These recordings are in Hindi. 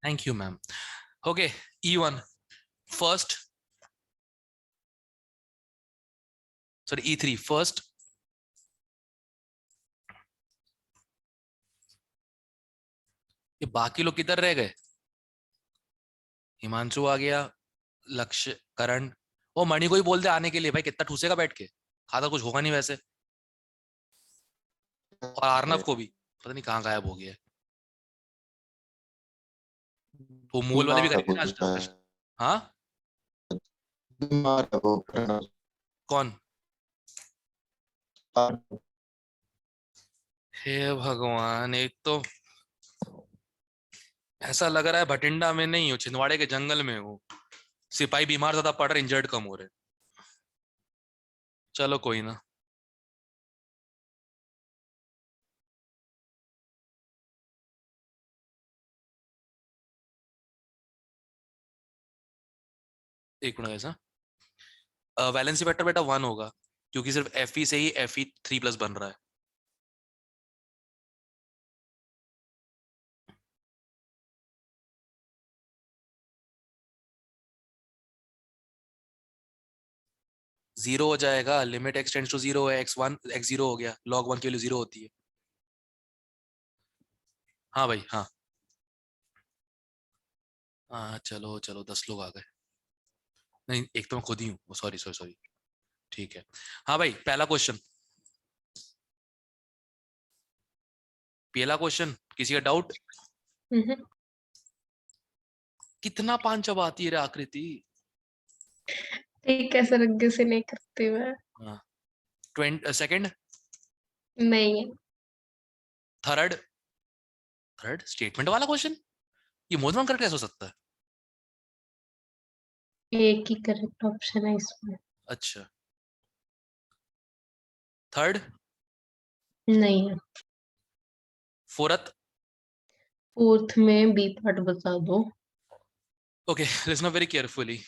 Thank you ma'am. Okay, E1 first, sorry E3 first, ये बाकी लोग किधर रह गए? हिमांशु आ गया, लक्ष्य, करण, वो मणि को ही बोल दे आने के लिए, भाई कितना ठूसेगा बैठ के, खाता कुछ होगा नहीं वैसे। और आर्नव को भी, पता नहीं कहाँ गायब हो गया है। वो मूल वाले भी बीमार है करेंगे वो ना आज? जो है, हाँ, बीमार है वो प्रणव। कौन? हे भगवान, एक तो ऐसा लग रहा है भटिंडा में नहीं हूँ, छिंदवाड़े के जंगल में हूँ। सिपाही बीमार ज्यादा पड़ रहे, इंजर्ड कम हो रहे। चलो कोई ना। एक मिनट ऐसा, वैलेंसी वेक्टर बेटा 1 होगा, क्योंकि सिर्फ Fe से ही Fe3+ बन रहा है। जीरो हो जाएगा, लिमिट x टेंड्स टू 0 है, x1 x0 हो गया, log 1 की वैल्यू 0 होती है। हाँ भाई हाँ। हाँ चलो चलो, 10 लोग आ गए। नहीं, एक तो मैं खुद ही हूँ, सॉरी सॉरी सॉरी। ठीक है। हाँ भाई, पहला क्वेश्चन, पहला क्वेश्चन, किसी का डाउट? कितना पान चबाती है रे आकृति? ठीक है सर, आगे से नहीं करती मैं। हाँ, 20 सेकंड, नहीं है। थर्ड, थर्ड स्टेटमेंट वाला क्वेश्चन, ये मोर देन करेक्ट कैसे हो सकता है? एक ही करेक्ट ऑप्शन है इसमें। अच्छा, थर्ड, नहीं है। फोर्थ। फोर्थ में बी पार्ट बता दो। Okay, listen very carefully.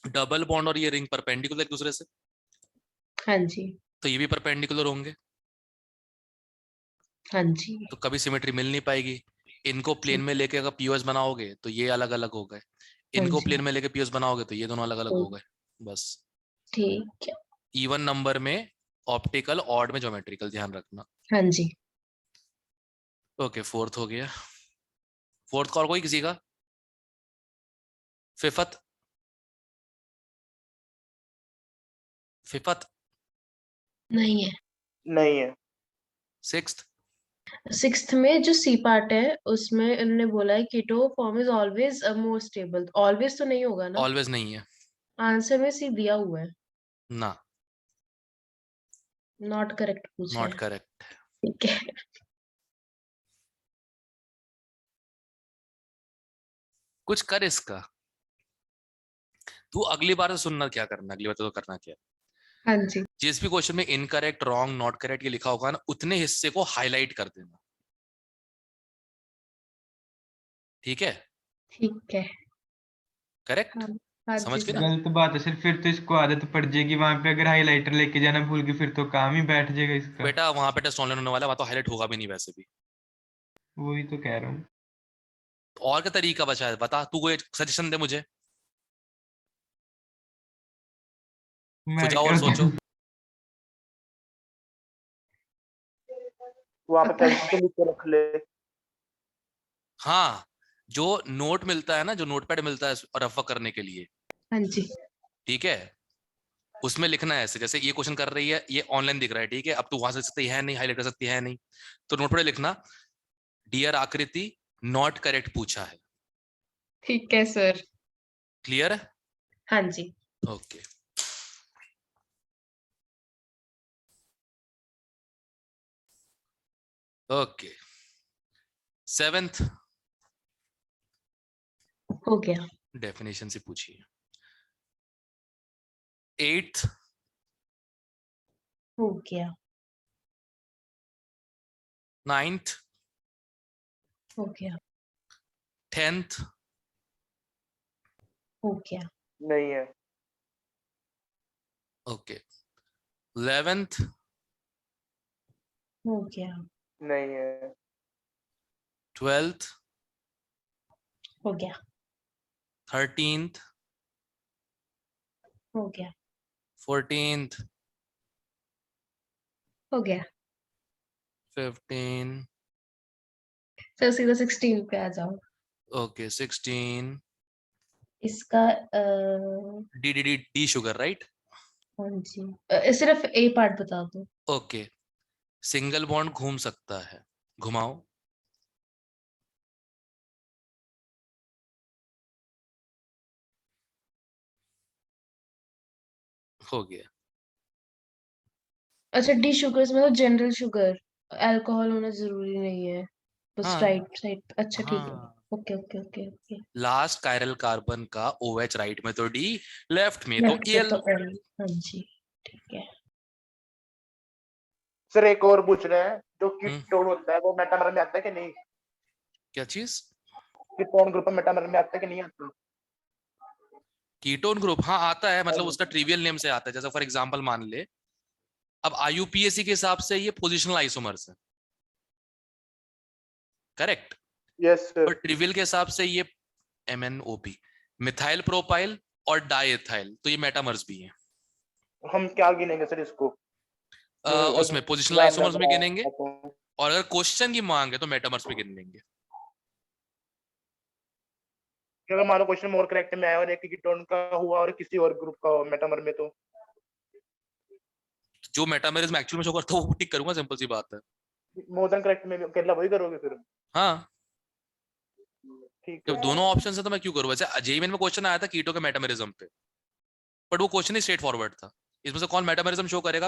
Double bond और ये रिंग परपेंडिकुलर एक दूसरे से, हाँ जी। तो ये भी परपेंडिकुलर होंगे, हाँ जी। तो कभी सिमेट्री मिल नहीं पाएगी। इनको प्लेन ठीक। में लेके अगर पीओएस बनाओगे तो ये अलग अलग हो गए, हाँ इनको जी। प्लेन में लेके पीओएस बनाओगे तो ये दोनों अलग अलग हो गए। बस, ठीक है। इवन नंबर में ऑप्टिकल, ऑड में ज्योमेट्रिकल, ध्यान रखना। हाँ जी। ओके, फोर्थ हो गया। फोर्थ का और कोई किसी का? फिफ्थ, फिफ्थ, नहीं है। नहीं है। सिक्स्थ, सिक्स्थ में जो सी पार्ट है उसमें उन्होंने बोला है keto form is always more stable. Always तो नहीं होगा ना? ऑलवेज नहीं है आंसर में सी दिया हुआ है। ना, नॉट करेक्ट पूछा नॉट है। करेक्ट। ठीक है। कुछ कर इसका, तू अगली बार से सुनना क्या करना, अगली बार तो करना क्या, हाँ जी। जिस भी क्वेश्चन में इनकरेक्ट, रॉन्ग, नॉट करेक्ट ये लिखा होगा ना, उतने हिस्से को हाईलाइट कर देना, ठीक है? ठीक है। करेक्ट, हाँ। हाँ जी समझ गए ना? सर। गलत बात है सर, फिर तो इसको आदत पड़ जाएगी, वहां पे अगर हाईलाइटर लेके जाना भूल गई फिर तो काम ही बैठ जाएगा इसका। बेटा वहां पे टेस्ट ऑनलाइन होने वाला है, वहां तो हाईलाइट होगा भी नहीं वैसे भी। वही तो कह रहा हूँ। तो और क्या तरीका बचा है बता, तू कोई सजेशन दे मुझे, मैं सुझाव और क्या सोचो। वहां पे पता पेंसिल है। से लिख के रख ले। हाँ, जो नोट मिलता है ना, जो नोटपैड मिलता है रफा करने के लिए, हाँ जी। ठीक है, उसमें लिखना है ऐसे, जैसे ये क्वेश्चन कर रही है, ये ऑनलाइन दिख रहा है, ठीक है, अब तू वहां से सकती है नहीं, हाईलाइट कर सकती है नहीं, तो नोटपैड लिखना, डियर आकृति, नॉट करेक्ट पूछा है। ठीक है सर। क्लियर है? हाँ जी। ओके। ओके, सेवेंथ, हो गया। डेफिनेशन से पूछिए। एट्थ, हो गया। नाइन्थ, हो गया। 10th, हो गया। नहीं है। ओके, 11th, हो गया। नहीं है। 12th, हो गया 13th, हो गया 14th, हो गया 15, सर सीधा 16 पे आ जाओ। okay, 16, इसका D sugar, right? हाँ जी सिर्फ ए पार्ट बता दो। ओके, सिंगल बॉन्ड घूम सकता है, घुमाओ। हो गया। अच्छा डी शुगर्स मतलब जनरल शुगर, अल्कोहल होना जरूरी नहीं है, बस हाँ राइट साइड। अच्छा ठीक है। हाँ, okay okay okay okay. Last chiral carbon का OH राइट में तो D, लेफ्ट में तो लेफ्ट पे Al। तो एल। हाँ जी ठीक है। सर एक और पूछ रहे हैं, जो हम्म, कीटोन होता है वो मेटामर में आता है कि नहीं? क्या चीज? कीटोन ग्रुप मेटामर में आता है कि नहीं आता? कीटोन ग्रुप, हाँ आता है, मतलब उसका ट्रिवियल नेम से आता है। जैसे फॉर एग्जांपल मान ले, अब IUPAC के हिसाब से ये पोजिशनल आइसोमर्स है, करेक्ट। यस और सर। ट्रिवियल के हिसाब से ये MnOP, मिथाइल प्रोपाइल और डाइएथाइल, तो ये मेटामर्स भी हैं। हम क्या गिनेंगे सर इसको? उसमें पोजिशनल एग्जाम आइसोमर्स में में गिनेंगे, आता है। और अगर क्वेश्चन की मांग है तो मेटामर्स में गिन लेंगे। अगर मान लो क्वेश्चन मोर करेक्ट में आया और एक कीटोन का हुआ और किसी और ग्रुप का मेटामर में, तो जो मेटामरिज्म एक्चुअल में शो करता है वो टिक करूंगा, सिंपल सी बात है। मोर देन करेक्ट में केरला वही करोगे फिर? हाँ, ठीक जब है। दोनों ऑप्शन है तो मैं क्यों करूँ? वैसे जेईमेन में क्वेश्चन आया था कीटो के मेटामरिज्म पे, बट वो क्वेश्चन ही स्ट्रेट फॉरवर्ड था। इसमें से कौन मेटामरिज्म शो करेगा?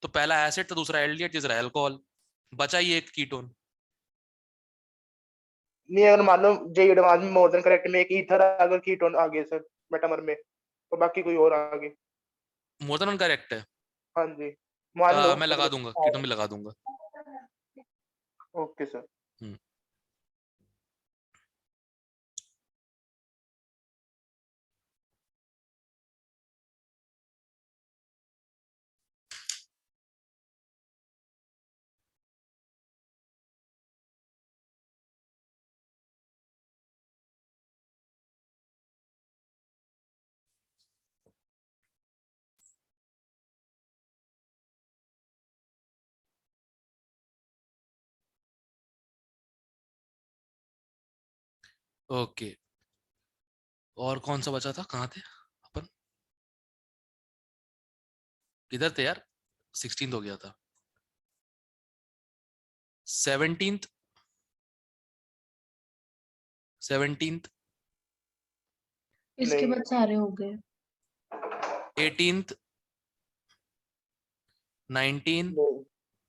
तो पहला एसिड, तो दूसरा एल्डिहाइड, तीसरा अल्कोहल, बचा ही एक कीटोन। नहीं, अगर मान लो जे एडवांस में मोर देन करेक्ट में एक ईथर अगर कीटोन आ गए सर मेटामर में, तो बाकी कोई और आ गए। मोर देन करेक्ट है। हाँ जी, मान लो मैं लगा दूंगा, कीटोन भी लगा दूंगा। Okay sir. Hmm, okay. और कौन सा बचा था, कहाँ थे अपन? किधर थे यार? 16 हो गया था। 17th, 17th, इसके नहीं बाद सारे हो गए। 18th, 19, नहीं,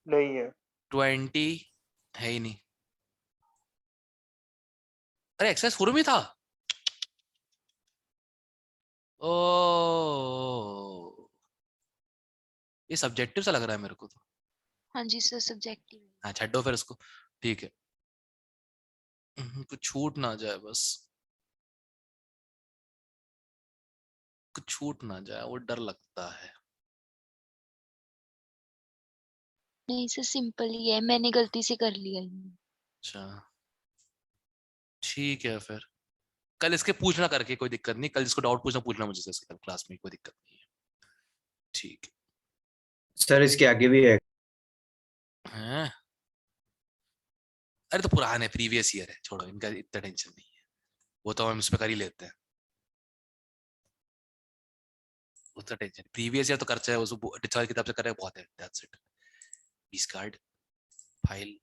नहीं है। 20, है ही नहीं। अरे एक्सरसाइज 4 में था। ओ, ये सब्जेक्टिव सा लग रहा है मेरे को तो। हाँ जी सर सब्जेक्टिव। हाँ, छड्डो फिर इसको। ठीक है, कुछ छूट ना जाए बस, कुछ छूट ना जाए, वो डर लगता है। नहीं सर सिंपल ही है, मैंने गलती से कर लिया ये। अच्छा, ठीक है फिर। कल इसके पूछना करके, कोई दिक्कत नहीं, कल जिसको डाउट पूछना मुझे से कल क्लास में, कोई दिक्कत नहीं है। ठीक सर इसके आगे भी है। है। अरे तो पुराने प्रीवियस ईयर है, छोड़ो, इनका इतना टेंशन नहीं है, वो तो हम इस पे कर ही लेते हैं। उतना टेंशन प्रीवियस ईयर तो खर्चा है, उसको डिस्चार्ज किताब से करे बहुत है, that's it. Discard file,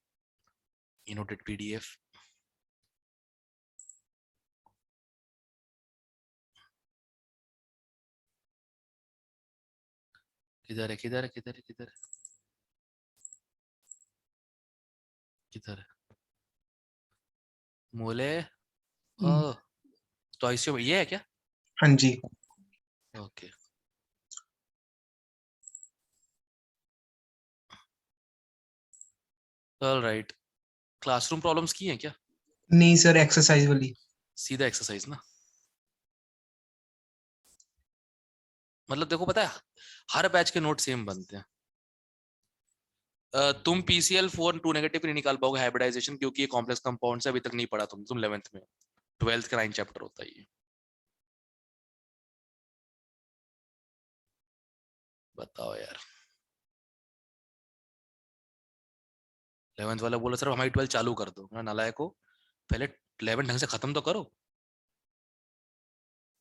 इनोटेड PDF। किधर है, किधर है, किधर है, किधर है, किधर है? मोले, ओह, तो ICU में ये है क्या? हाँ जी। ओके। ऑलराइट, क्लासरूम प्रॉब्लम्स की हैं क्या? नहीं सर, एक्सरसाइज वाली। सीधा एक्सरसाइज ना, मतलब देखो पता है, हर बैच के नोट सेम बनते हैं। तुम PCl4 2 नेगेटिव नहीं निकाल पाओगे हाइब्रिडाइजेशन, क्योंकि ये कॉम्प्लेक्स कंपाउंड से अभी तक नहीं पढ़ा तुम 11th में। 12th का 9 चैप्टर होता है ये। बताओ यार, 11th वाला बोला सर हमारी 12 चालू कर दो। मैं नालायक को, पहले 11 ढंग से खत्म तो करो,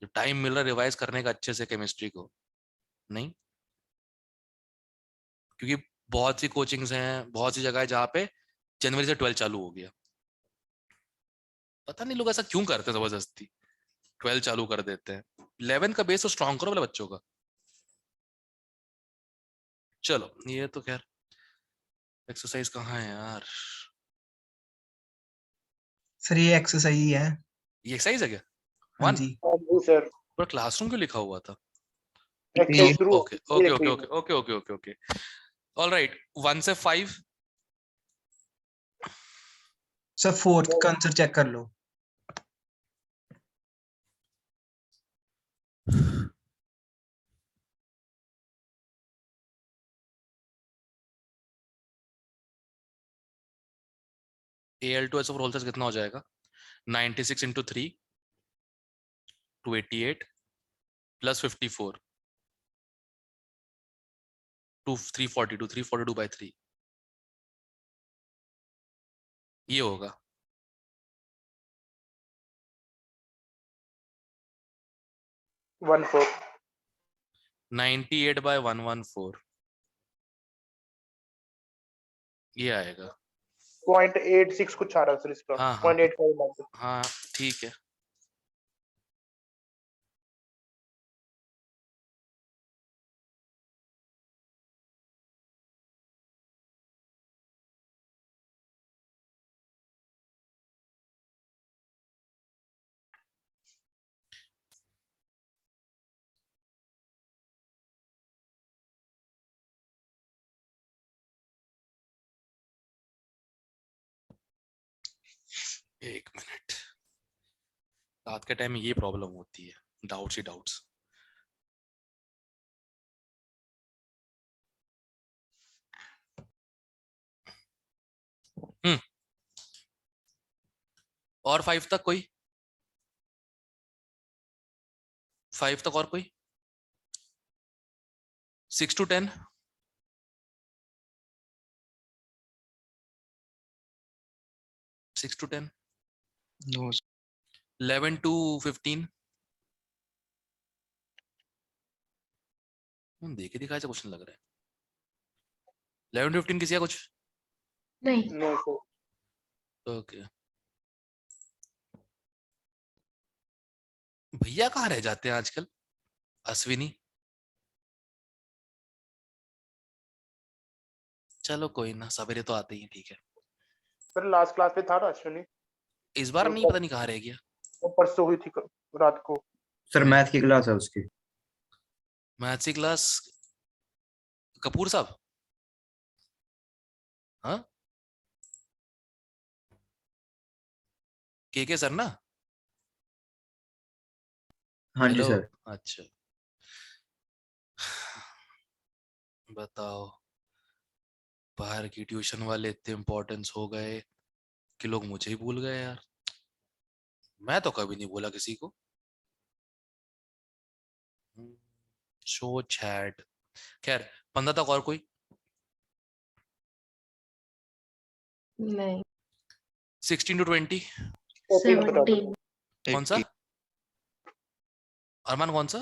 जो टाइम मिल रहा है रिवाइज करने का अच्छे से केमिस्ट्री को। नहीं, क्योंकि बहुत सी कोचिंग्स हैं, बहुत सी जगह है जहाँ पे जनवरी से 12 चालू हो गया। पता नहीं लोग ऐसा क्यों करते हैं, जबरदस्ती 12 चालू कर देते हैं। 11 का बेस तो स्ट्रॉन्ग करो वाले बच्चों का। चलो ये तो खैर, एक्सरसाइज कहाँ है यार? सर ये एक्सरसाइज ही है। ये एक्सरसाइज है क्या? हाँ वन? जी। हाँ जी सर, पर क्लासरूम क्यों लिखा हुआ था? एक्सरसाइज शुरू okay okay okay okay okay okay okay okay, all right. 1 से 5। सर फोर्थ का आंसर चेक कर लो। Al2SO4 होल साइज कितना हो जाएगा? 96 इंटू 3 288 प्लस 54 342 342 बाई 3, ये होगा। 14 98 बाय 114, ये आएगा। 0.86 कुछ आ रहा है सर इसका। हाँ हाँ 0.85 हाँ ठीक है। एक मिनट, रात के टाइम में ये प्रॉब्लम होती है, डाउट्स ही डाउट्स। और 5 तक कोई? 5 तक और कोई? 6 to 10? Six to 10? No. 11 to 15? देखे दिखाए से क्वेश्चन लग रहा है। 11 to 15 किसी का कुछ? नहीं। No sir. ओके। भैया कहाँ रह जाते हैं आजकल? अश्विनी? चलो कोई ना, सवेरे तो आते ही, ठीक है। सर लास्ट क्लास में था ना अश्विनी, इस बार नहीं, पता नहीं कहाँ रह गया। वो परसों हुई थी रात को। सर मैथ की क्लास है उसकी। मैथ्स की क्लास? कपूर साहब? हाँ के सर ना? हाँ जी हेलो, सर। अच्छा बताओ। बाहर की ट्यूशन वाले इतने इम्पोर्टेंस हो गए कि लोग मुझे ही भूल गए यार। मैं तो कभी नहीं बोला किसी को। शो चैट, खैर 15 तक और कोई? नहीं। 16 to 20? 14 बता दो। 17। कौन सा? अरमान कौन सा?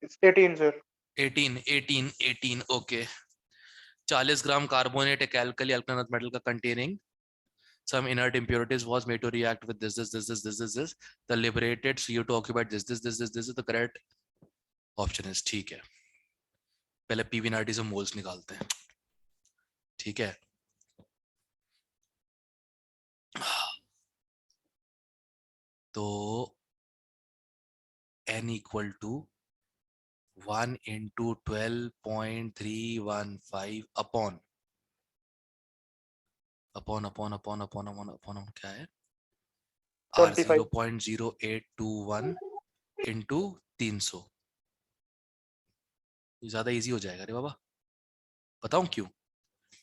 18 सर। 18 ओके। 40 ग्राम कार्बोनेट एक alkali alkaline metal का containing some inert impurities was made to react with this. The liberated CO2 occupied this is the correct option is, ठीक है। पहले PV90 से मोल्स निकालते हैं, ठीक है। तो n equal to 1 into 12.315 upon क्या है? R 25 0.0821 into 300। ज्यादा इजी हो जाएगा रे बाबा, बताऊं क्यों?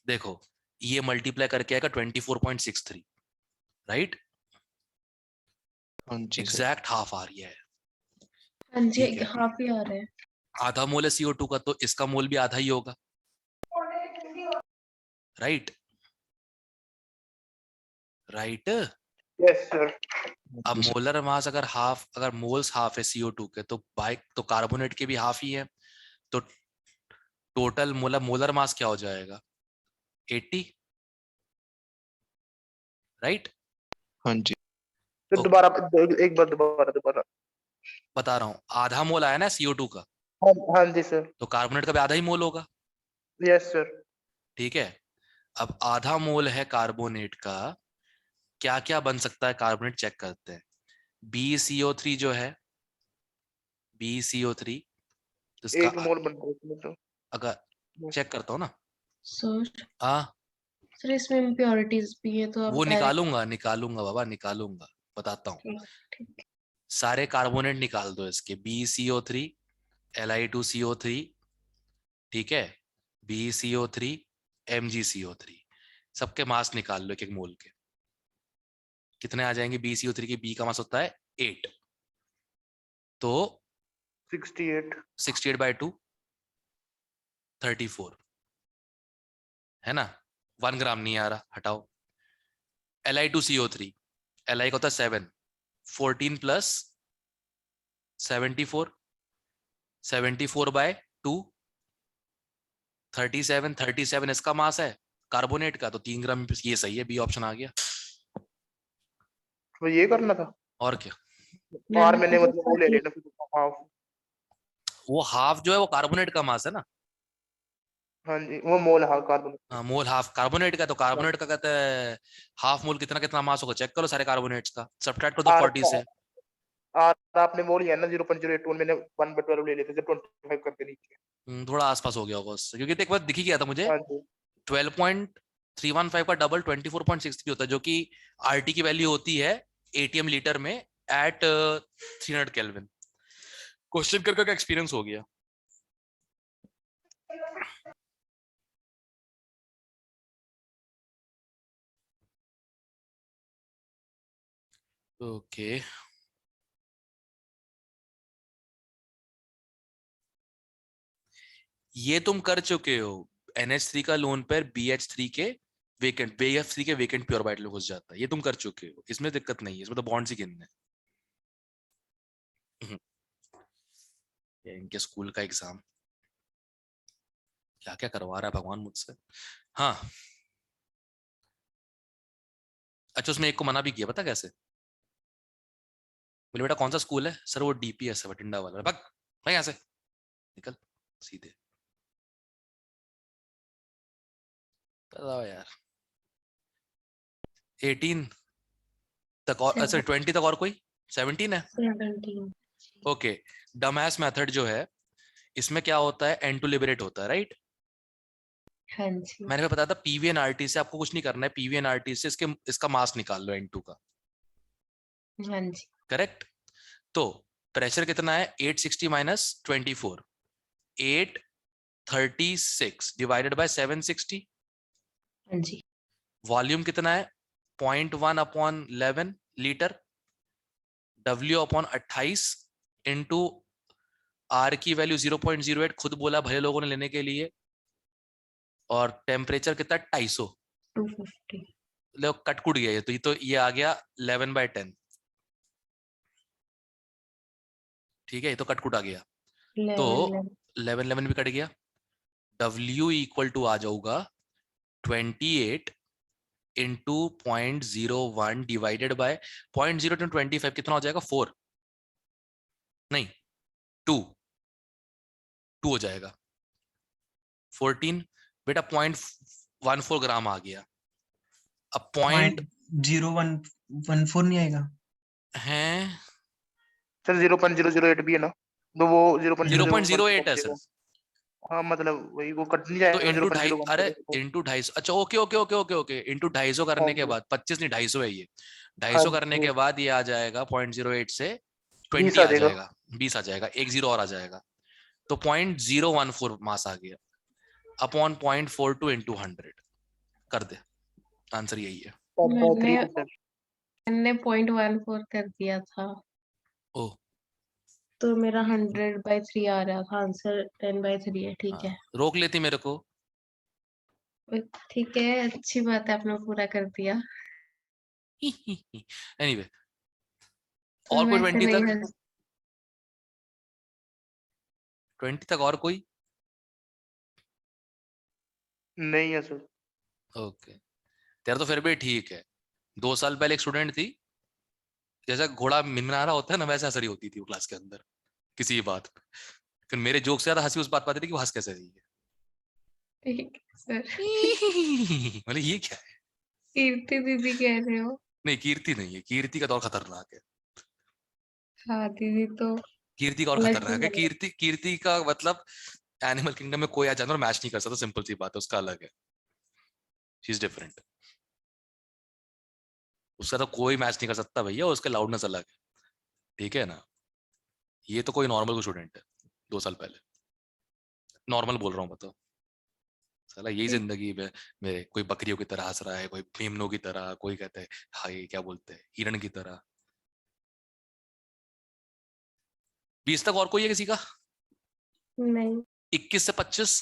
देखो ये मल्टीप्लाई करके आएगा 24.63, राइट? हाँ जी सर। एग्जैक्ट हाफ आ रही है। हाँ जी, ठीक है। हाफ ही आ रहा है। आधा मोल है CO2 का, तो इसका मोल भी आधा ही होगा, राइट? राइट। Yes sir. अब जी सर। मोलर मास अगर मोल्स हाफ है CO2 के, तो कार्बोनेट के भी हाफ ही है, तो टोटल मोलर मास क्या हो जाएगा? 80, राइट? हाँ जी। तो तो दोबारा एक बार दोबारा। बता रहा हूँ, आधा मोल आया ना CO2 का, हाँ जी सर। तो कार्बोनेट का भी आधा ही मोल होगा, यस सर। ठीक है? अब आधा मोल है कार्बोनेट का, क्या क्या बन सकता है कार्बोनेट, चेक करते हैं। BCO3 जो है, BCO3, तो इसका एक मोल बनता है इसमें तो। अगर चेक करता हूँ ना, सर हाँ सर इसमें इम्प्योरिटीज भी है, तो आप वो डायरेक्ट निकालूंगा बाबा, निकालूंगा, बताता हूँ। ठीक। सारे कार्बोनेट निकाल दो इसके, BCO3, Li2CO3, ठीक है, BCO3, MgCO3, सबके मास निकाल लो एक एक मोल के, कितने आ जाएंगे? BCO3 की B का मास होता है 8, तो 68। 68/2 34, है ना? 1 ग्राम नहीं आ रहा, हटाओ। Li2CO3, Li का होता है 7, 14 प्लस 74, 74/2 37, 37 इसका मास है कार्बोनेट का, तो 3 ग्राम, ये सही है, बी ऑप्शन आ गया। तो ये करना था, और क्या? और मैंने मतलब वो ले लेना हाफ। वो हाफ जो है वो कार्बोनेट का मास है ना, हाँ जी, वो मोल हाफ कार्बन। हाँ, मोल हाफ कार्बोनेट का, तो कार्बोनेट का कहते हैं हाफ मोल कितना कितना मास होगा, चेक करो सारे कार्बोनेट्स का, सब्ट्रैक्ट करो तो आर 40 से। आर आपने मोल लिया ना 0.081, मैंने 1/12 ले लेते थे 25 करके नीचे। थोड़ा आसपास हो गया होगा उससे, क्योंकि एक बार दिख ही गया था मुझे, हाँ जी 12.315 का डबल 24.63 होता है, जो कि RT की वैल्यू होती है ATM लीटर में एट 300 केल्विन। क्वेश्चन करके एक्सपीरियंस हो गया। ओके, ये तुम कर चुके हो, NH3 का लोन पर BH3 के वेकेंट, BF3 के वेकेंट प्योर वाइट में घुस जाता है, ये तुम कर चुके हो, इसमें दिक्कत नहीं है, इसमें तो बॉन्ड्स ही गिनने हैं। ये इनके स्कूल का एग्जाम क्या क्या करवा रहा है भगवान मुझसे। हाँ, अच्छा उसमें एक को मना भी किया, पता कैसे? बोले बेटा कौन सा स्कूल है? सर वो DPS है, बठिंडा वाला। भाग भाग यहाँ से, निकल सीधे। बताओ यार, 18 तक और, अच्छा 20 तक और कोई? 17 है, 17। ओके। डमैस मेथड जो है, इसमें क्या होता है, N2 लिबरेट होता है, राइट? हाँ जी। मैंने बताया था PV&RT से आपको कुछ नहीं करना है, PV&RT से इसका मास निकाल लो N2 का, हाँ जी। करेक्ट? तो प्रेशर कितना है? 860 माइनस 24, 836 डिवाइडेड बाय 760। हाँ जी। वॉल्यूम कितना है? 0.1/11 litre. W upon 28 into R की वैल्यू 0.08, खुद बोला भले लोगों ने लेने के लिए। और टेम्परेचर कितना? 250। 250। लो कट कुट गया ये, तो ये आ गया 11/10, ठीक है, ये तो कट कुट आ गया, तो 11 भी कट गया। W इक्वल टू आ जाऊगा 28 इंटू 0.01 डिवाइडेड बाय 0.025, कितना हो जाएगा? 4 नहीं 2 हो जाएगा 14, बेटा 0.14 ग्राम आ गया। अब पॉइंट 0.0114 नहीं आएगा? है सर 0.008 भी है ना, तो वो 0.08 है सर, हाँ मतलब वही वो कट नहीं तो जाएगा इंटू ढाई, अरे 0.01। इंटू 250, अच्छा okay okay okay okay okay, into 250 हाँ करने के जी बाद 25 नहीं 250 है ये, हाँ 250 करने जी के बाद ये आ जाएगा 0.08 से 20 20 आ आ जाएगा। जाएगा, 20 आ जाएगा, एक जीरो और आ जाएगा, तो 0.014 मास आ गया अपॉन 0.42 इंटू 100, कर दे, आंसर यही है। मैंने 3%। मैंने 0.14 कर दिया था, ओ तो मेरा 100/3 आ रहा था, आंसर 10/3 है। ठीक है, हाँ, रोक लेती मेरे को। ठीक है, अच्छी बात है, आपने पूरा कर दिया। एनीवे और कोई वैसे 20 नहीं तक? हंस 20 तक और कोई? नहीं है सर। ओके, तेरा तो फिर भी ठीक है। 2 साल पहले एक स्टूडेंट थी, जैसा घोड़ा मिनमिना रहा होता है ना, वैसे हंसरी होती थी वो क्लास के अंदर किसी भी बात पे। फिर मेरे जोक से ज्यादा हंसी उस बात पाती थी कि वो हंस कैसे रही ठीक है सर। है। मतलब ये क्या है? कीर्ति दीदी कह रहे हो? नहीं कीर्ति नहीं है, कीर्ति का तो और खतरनाक है। हाँ दीदी तो कीर्ति का और अलग खतरनाक है। ही कीर्ति का मतलब एनिमल किंगडम में कोई आ जानवर मैच नहीं कर सकता, सिंपल सी बात है, उसका अलग है। शी इज डिफरेंट, उसका तो कोई मैच नहीं कर सकता भैया, उसका लाउडनेस अलग है, ठीक है ना। ये तो कोई नॉर्मल स्टूडेंट है 2 साल पहले, नॉर्मल बोल रहा हूँ बताओ। साला यही है। जिंदगी में मेरे, कोई बकरियों की तरह हंस रहा है, कोई मेमनों की तरह, कोई कहते हैं हाय क्या बोलते हैं हिरण की तरह। 20 तक और कोई है किसी का? नहीं 21 से 25।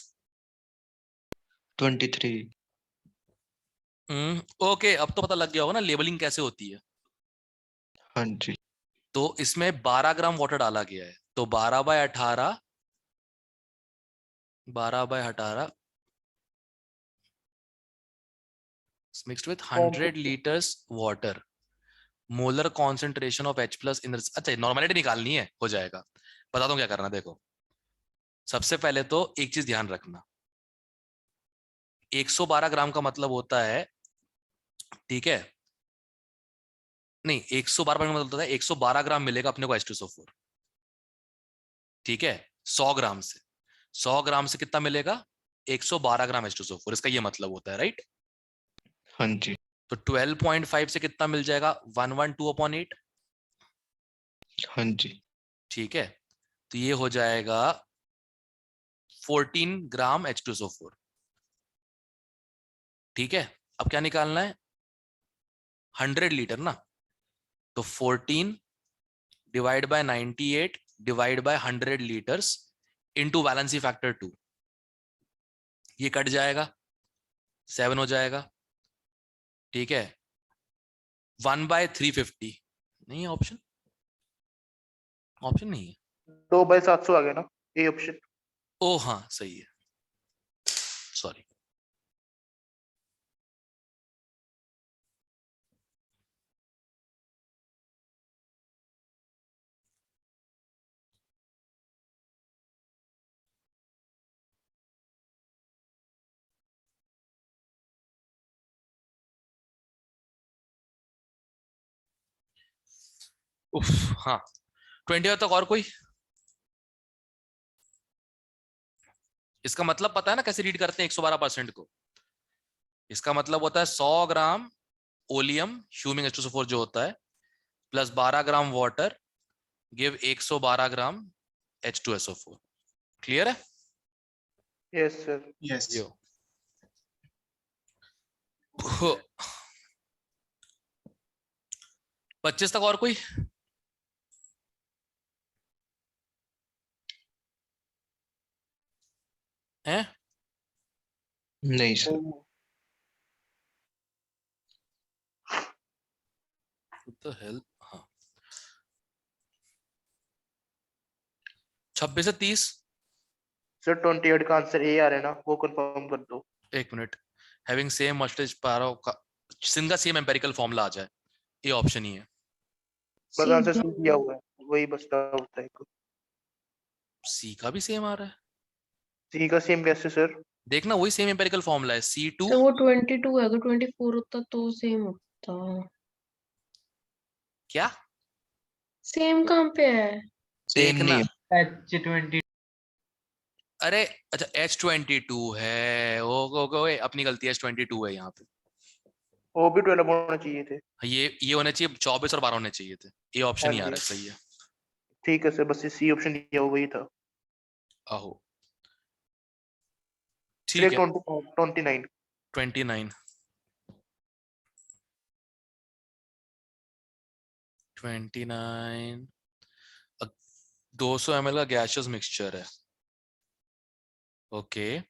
23। ओके, अब तो पता लग गया होगा ना लेबलिंग कैसे होती है। हाँ जी। तो इसमें 12 ग्राम वाटर डाला गया है, तो 12/18, 12/18 mixed with 100 liters water, molar concentration of H plus इन। अच्छा नॉर्मेलिटी निकालनी है, हो जाएगा। बता दूं क्या करना, देखो सबसे पहले तो एक चीज ध्यान रखना, 112 ग्राम का मतलब होता है, ठीक है, नहीं 112 का मतलब होता है 112 ग्राम मिलेगा अपने को H2SO4, ठीक है। 100 ग्राम से, 100 ग्राम से कितना मिलेगा? 112 ग्राम H2SO4, इसका ये मतलब होता है, राइट। हाँ जी। तो 12.5 से कितना मिल जाएगा? 112/8, हाँ जी। ठीक है। तो ये हो जाएगा 14 ग्राम H2SO4, ठीक है। अब क्या निकालना है? 100 लीटर ना, तो 14 divide by 98 divide by 100 litres into valency factor 2, ये कट जाएगा, 7 हो जाएगा, ठीक है। 1/350, नहीं है ऑप्शन, ऑप्शन नहीं है। 2/700 आ गया ना, ए ऑप्शन। ओ हाँ सही है, सॉरी। उफ, हाँ 20 तक और कोई? इसका मतलब पता है ना कैसे रीड करते हैं 112% को? इसका मतलब होता है 100 ग्राम ओलियम ह्यूमिंग H2SO4 जो होता है, प्लस 12 ग्राम वाटर गिव 112 ग्राम H2SO4। क्लियर है? Yes sir. यस। यो 25 तक और कोई? है? नहीं सर। तो हेल हाँ 26 से 30। सर 28 का आंसर ए आ रहा है ना, वो कंफर्म कर दो। एक मिनट, हैविंग सेम मल्टीज पारो का सिंगल सेम एम्पिरिकल फॉर्मूला आ जाए, ये ऑप्शन ही है। बस आंसर सीधे सी दिया हुआ है, वही बचता होता है। सी का भी सेम आ रहा है, सी का सेम कैसे सर? देखना वही सेम एम्पिरिकल फॉर्मूला है C2। तो वो 22 है, अगर 24 होता तो सेम होता। क्या? सेम कहाँ पे है? सेम देखना, नहीं है। H20। अरे अच्छा H22 है, ओए अपनी गलती है, H22 है यहाँ पे। वो भी 12 होना चाहिए थे। ये होने चाहिए 24 और 12 होने चाहिए थे, ये ऑप्शन हाँ ही आ जी रहा है, सही है। ठीक है सर, बस सी ऑप्शन दिया हुआ वही था। आहो फिर ठीक एक है। 29। 29 29 200 ml का गैसियस मिक्सचर है। ओके,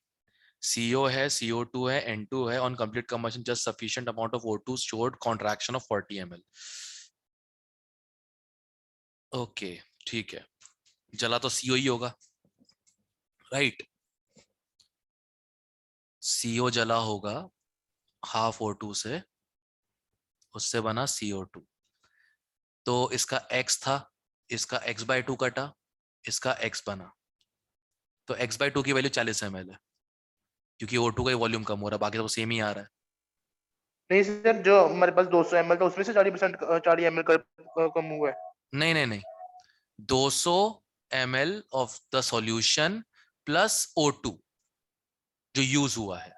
CO है, CO2 है, N2 है। On complete combustion just sufficient amount of O2 showed contraction of 40 ml। Okay ठीक है, जला तो CO ही होगा, राइट? CO जला होगा हाफ O2 से, उससे बना CO2। तो इसका X था, इसका X/2 कटा, इसका X बना। तो X/2 की वैल्यू 40 ml है, क्योंकि O2 का ही वॉल्यूम कम हो रहा है, बाकी तो सेम ही आ रहा है। नहीं सर, जो हमारे पास 200 ml था उसमें से 40% 40 ml कम हुआ है। नहीं नहीं नहीं, 200 ml of the solution plus O2 जो यूज हुआ है।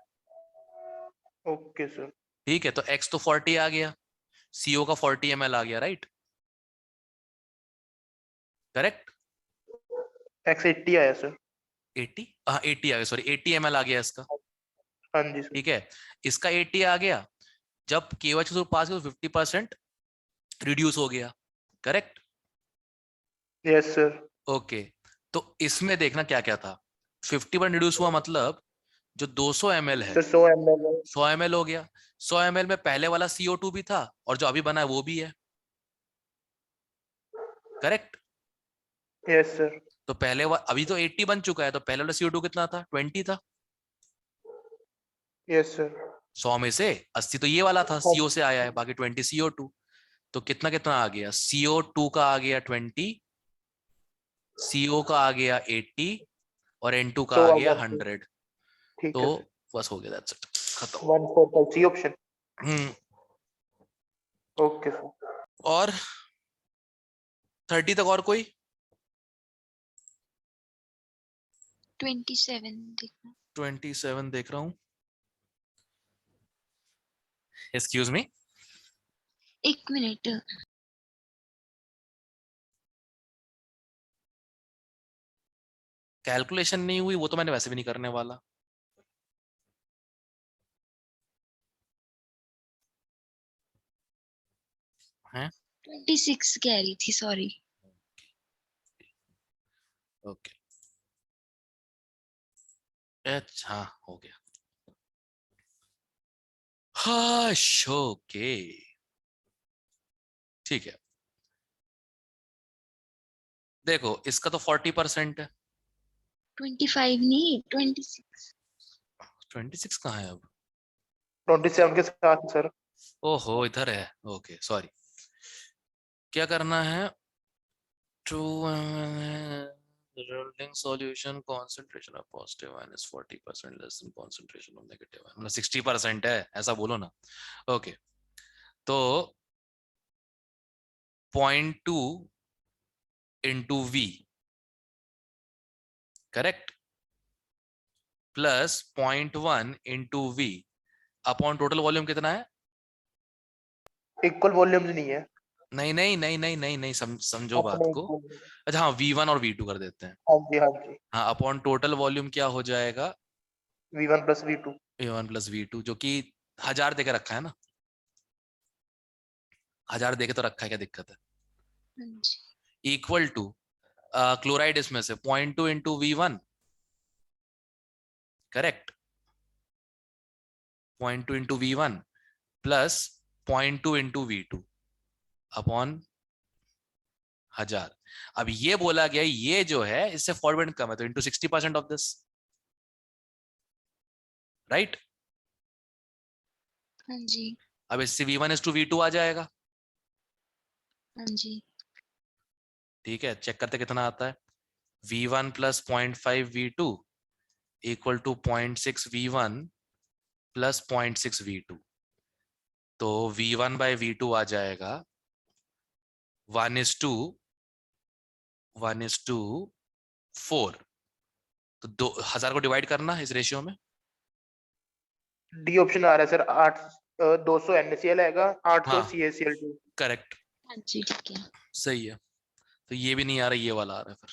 Okay sir. ठीक है, तो X तो 40 आ गया, CO का 40 ml आ गया, राइट? करेक्ट। X 80 आया सर। 80, हाँ 80 आ गया, सॉरी 80 ml आ गया इसका। हाँ जी सर। ठीक है, इसका 80 आ गया। जब KOH के पास 50% रिड्यूस हो गया, करेक्ट? Yes sir. ओके, तो इसमें देखना क्या क्या था। 50% रिड्यूस हुआ, मतलब जो 200 ml है सर 100 ml 100 ml हो गया। 100 ml में पहले वाला CO2 भी था और जो अभी बना है वो भी है, करेक्ट? Yes sir. तो अभी तो 80 बन चुका है, तो पहले वाला CO2 कितना था? 20 था। Yes sir. 100 में से 80 तो ये वाला था, CO से आया है, बाकी 20 CO2। तो कितना कितना आ गया? CO2 का आ गया 20, CO का आ गया 80 और N2 का तो आ आ गया गया 100। ठीक तो है सर। बस हो गया, दैट्स इट, खत्म। 145 सी ऑप्शन। हम्म, ओके सर। और 30 तक और कोई? 27 देखना। 27 देख रहा हूं। Excuse me, 1 minute. कैलकुलेशन नहीं हुई, वो तो मैंने वैसे भी नहीं करने वाला। हैं? 26 कह रही थी, सॉरी। ओके, अच्छा हो गया। हाँ ओके, ठीक है। देखो इसका तो 40% है। 25 नहीं, 26। 26 कहाँ है अब? 27 के साथ सर। ओहो, इधर है। Okay sorry. क्या करना है? To resulting solution concentration of positive minus 40% less than concentration of negative, मतलब 60% है, ऐसा बोलो ना। ओके, तो 0.2 into V, correct, plus 0.1 into V upon total volume कितना है? इक्वल वॉल्यूम्स नहीं है। नहीं नहीं नहीं नहीं नहीं नहीं, समझो बात अपने को। equal- अच्छा हाँ, V1 और V2 कर देते हैं। हाँ जी हाँ जी। हाँ, अपॉन टोटल वॉल्यूम क्या हो जाएगा? V1 plus V2। V1 plus V2, जो कि 1000 देके रखा है ना, 1000 देके तो रखा है, क्या दिक्कत है? हाँ जी। इक्वल टू क्लोराइड इसमें से 0.2 into V1, correct, 0.2 into V1 plus 0.2 into V2 upon 1000। अब ये बोला गया ये जो है इससे फॉरवर्ड कम है, तो इंटू 60% ऑफ दिस, राइट? हाँ जी। अब इससे V1 इज टू V2 आ जाएगा। हाँ जी। ठीक है, चेक करते कितना आता है। V1 plus 0.5 V2 equal to 0.6 V1 plus 0.6 V2। तो V1 बाय V2 आ जाएगा 1:4। तो 2000 को डिवाइड करना इस रेशियो में। डी ऑप्शन आ रहा है सर। 200 NaCl आएगा, 800 हाँ। CaCl2। करेक्ट, हाँ जी, ठीक है। सही है। तो ये भी नहीं आ रहा, ये वाला आ रहा है फिर।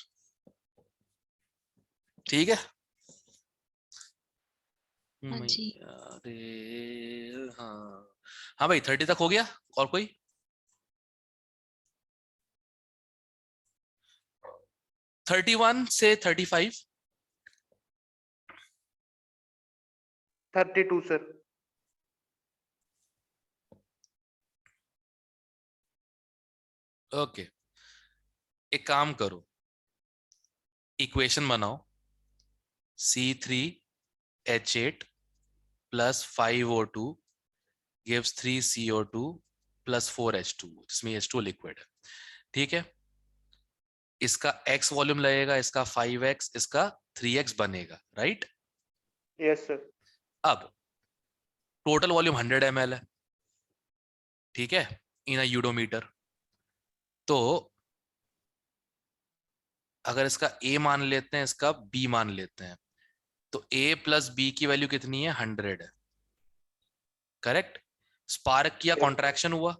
ठीक है। हाँ जी। अरे हाँ, हाँ भाई 30 तक हो गया। और कोई? 31 से 35 32 सर। ओके, एक काम करो, इक्वेशन बनाओ, C3H8 plus 5O2 gives 3CO2 plus 4H2, जिसमें H2 लिक्विड है, ठीक है। इसका x वॉल्यूम लगेगा, इसका 5x, इसका 3x बनेगा, राइट। Yes sir. अब टोटल वॉल्यूम 100 ml है, ठीक है, इन अ यूडोमीटर। तो अगर इसका A मान लेते हैं, इसका B मान लेते हैं, तो A प्लस B की वैल्यू कितनी है? 100 है, करेक्ट। स्पार्क किया, कॉन्ट्रैक्शन हुआ,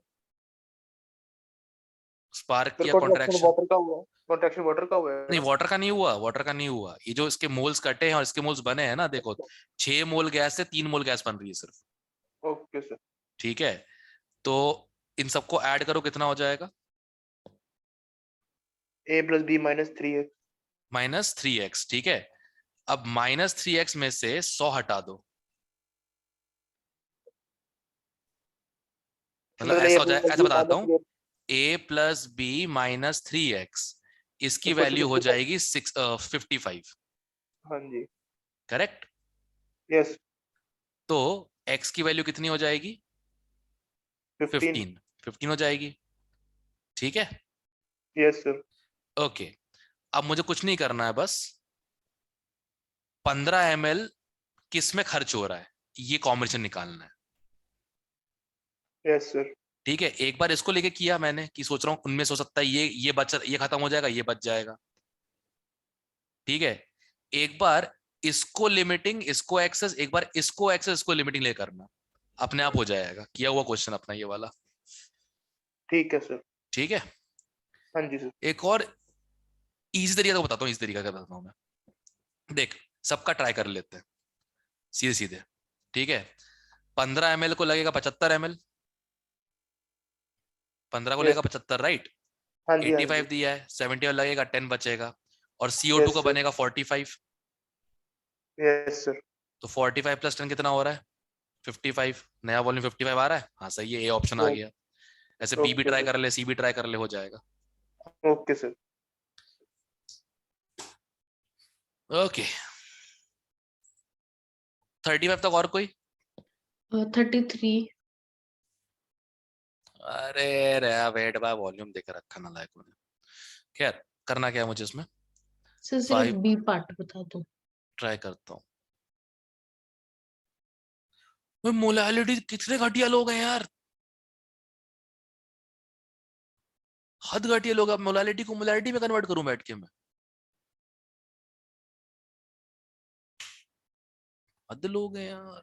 स्पार्क सर किया, कॉन्ट्रैक्शन कॉन्ट्रैक्शन। वाटर का हुआ, कॉन्ट्रैक्शन वाटर का हुआ है नहीं, ना? वाटर का नहीं हुआ, वाटर का नहीं हुआ। ये जो इसके मोल्स कटे हैं और इसके मोल्स बने हैं ना, देखो 6 मोल गैस से 3 मोल गैस बन रही है सिर्फ, ओके सर। ठीक है। तो इन सबको ऐड करो, कितना हो जाएगा? A plus B minus 3x। -3x, ठीक है। अब -3x में से 100 हटा दो, मतलब मतलब ऐसा A हो जाए, plus ऐसा B बताता minus हूं, 3x a plus B minus 3x, इसकी equal to वैल्यू हो 55। जाएगी 55, हाँ जी। करेक्ट। यस। तो x की वैल्यू कितनी हो जाएगी? 15। 15 हो जाएगी, ठीक है। Yes sir. ओके, अब मुझे कुछ नहीं करना है, बस 15 ml किस में खर्च हो रहा है ये कॉम्बिनेशन निकालना है, यस सर। ठीक है। एक बार इसको लेके किया मैंने कि सोच रहा हूं उनमें से हो सकता है ये बच, ये खत्म हो जाएगा, ये बच जाएगा, ठीक है। एक बार इसको लिमिटिंग, इसको एक्सेस, एक बार इसको एक्सेस, इसको लिमिटिंग ले करना, अपने आप हो जाएगा। किया हुआ क्वेश्चन अपना ये वाला, ठीक है सर। ठीक है। हाँ जी सर। एक और इजी तरीका तो बताता हूँ, इस तरीका का बताता हूँ मैं, देख सबका ट्राई कर लेते हैं सीधे सीधे, ठीक है। 15 ml को लगेगा 75 ml, 15 को यस। लगेगा 75, राइट। हाँ जी हाँ 85 जी। दिया है, 70 लगेगा, 10 बचेगा, और CO2 यस का सर। बनेगा 45। Yes sir. तो 45 + 10 कितना हो रहा है? 55। नया वॉल्यूम 55 आ रहा है, हाँ सही है, ए ऑप्शन आ गया। ऐसे बी भी ओके ट्राई सर। कर ले, सी भी ट्राई कर ले, हो जाएगा। Okay sir. ओके, 35 तक और कोई? 33। अरे रे, वेट बाय वॉल्यूम देकर रखा ना लायकों ने। खैर, करना क्या है मुझे इसमें, सर सिर्फ 5 बी पार्ट बता दो। ट्राई करता हूँ। मोलालिटी कितने घटिया लोग हैं यार, हद घटिया लोग। अब मोलालिटी को मोलालिटी में कन्वर्ट करूं बैठ के मैं, हद लोग हैं यार।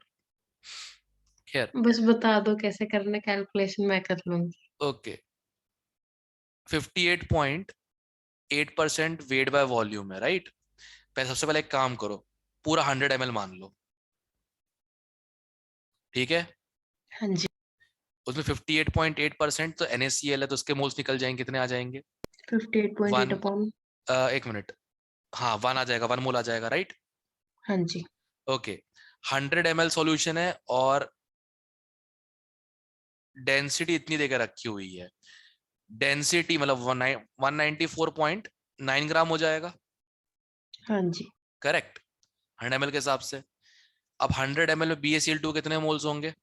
खैर, बस बता दो कैसे करना, कैलकुलेशन मैं कर लूंगी। ओके, 58.8% वेट बाय वॉल्यूम है, राइट। पहले सबसे पहले एक काम करो, पूरा 100 ml मान लो, ठीक है। हाँ जी। उसमें 58.8% तो NaCl है, तो उसके मोल्स निकल जाएंगे, कितने आ जाएंगे? 58.8 वन, अपॉन। एक मिनट, हाँ 1 आ जाएगा, 1 मोल आ जाएगा, राइट। हाँ जी। ओके, 100 ml सॉल्यूशन है और डेंसिटी इतनी देकर रखी हुई है, डेंसिटी मतलब 194.9 ग्राम हो जाएगा, हाँ जी। करेक्ट, 100 ml के हिसाब से। अब 100 ml में BaCl2 कितने मोल्स होंगे?